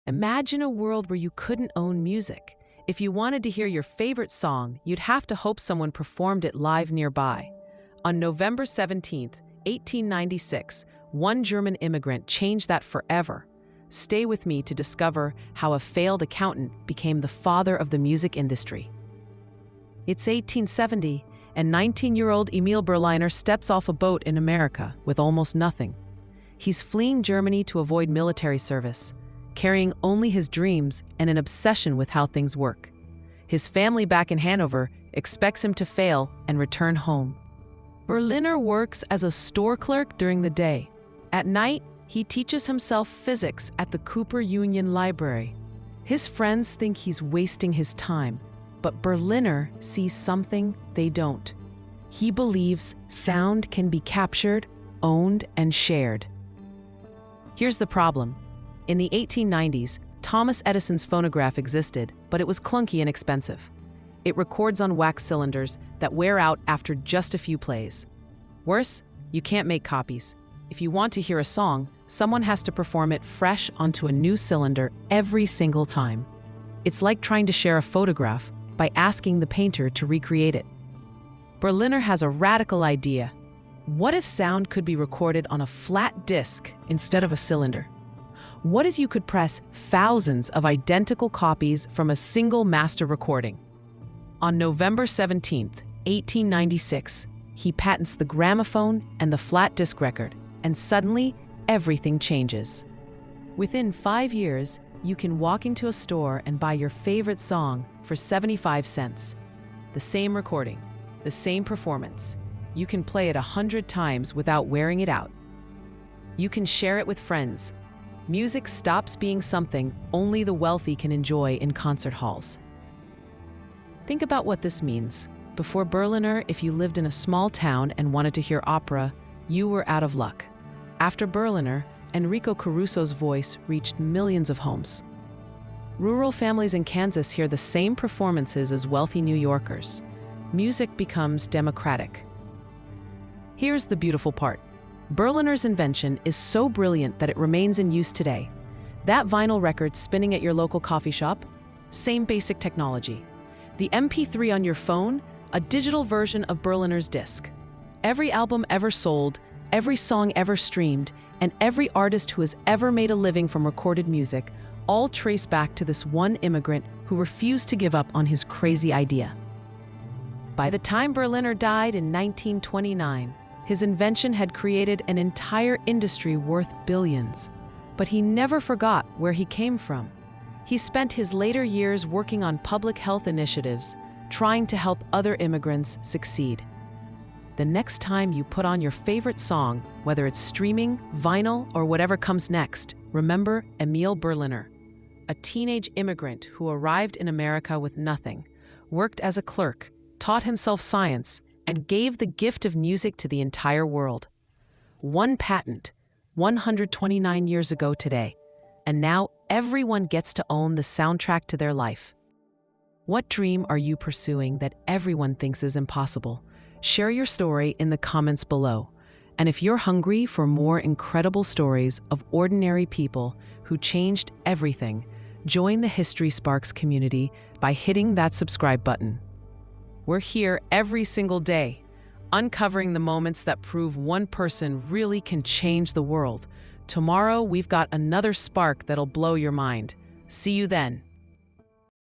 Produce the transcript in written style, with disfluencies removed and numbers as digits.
Imagine a world where you couldn't own music. If you wanted to hear your favorite song, you'd have to hope someone performed it live nearby. On November 17, 1896, one German immigrant changed that forever. Stay with me to discover how a failed accountant became the father of the music industry. It's 1870, and 19-year-old Emile Berliner steps off a boat in America with almost nothing. He's fleeing Germany to avoid military service, carrying only his dreams and an obsession with how things work. His family back in Hanover expects him to fail and return home. Berliner works as a store clerk during the day. At night, he teaches himself physics at the Cooper Union Library. His friends think he's wasting his time, but Berliner sees something they don't. He believes sound can be captured, owned, and shared. Here's the problem. In the 1890s, Thomas Edison's phonograph existed, but it was clunky and expensive. It records on wax cylinders that wear out after just a few plays. Worse, you can't make copies. If you want to hear a song, someone has to perform it fresh onto a new cylinder every single time. It's like trying to share a photograph by asking the painter to recreate it. Berliner has a radical idea. What if sound could be recorded on a flat disc instead of a cylinder? What if you could press thousands of identical copies from a single master recording? On November 17, 1896, he patents the gramophone and the flat disc record, and suddenly, everything changes. Within 5 years, you can walk into a store and buy your favorite song for 75 cents. The same recording, the same performance. You can play it 100 times without wearing it out. You can share it with friends. Music stops being something only the wealthy can enjoy in concert halls. Think about what this means. Before Berliner, if you lived in a small town and wanted to hear opera, you were out of luck. After Berliner, Enrico Caruso's voice reached millions of homes. Rural families in Kansas hear the same performances as wealthy New Yorkers. Music becomes democratic. Here's the beautiful part. Berliner's invention is so brilliant that it remains in use today. That vinyl record spinning at your local coffee shop, same basic technology. The MP3 on your phone, a digital version of Berliner's disc. Every album ever sold, every song ever streamed, and every artist who has ever made a living from recorded music all trace back to this one immigrant who refused to give up on his crazy idea. By the time Berliner died in 1929, his invention had created an entire industry worth billions. But he never forgot where he came from. He spent his later years working on public health initiatives, trying to help other immigrants succeed. The next time you put on your favorite song, whether it's streaming, vinyl, or whatever comes next, remember Emile Berliner, a teenage immigrant who arrived in America with nothing, worked as a clerk, taught himself science, and gave the gift of music to the entire world. One patent, 129 years ago today, and now everyone gets to own the soundtrack to their life. What dream are you pursuing that everyone thinks is impossible? Share your story in the comments below. And if you're hungry for more incredible stories of ordinary people who changed everything, join the History Sparks community by hitting that subscribe button. We're here every single day, uncovering the moments that prove one person really can change the world. Tomorrow, we've got another spark that'll blow your mind. See you then.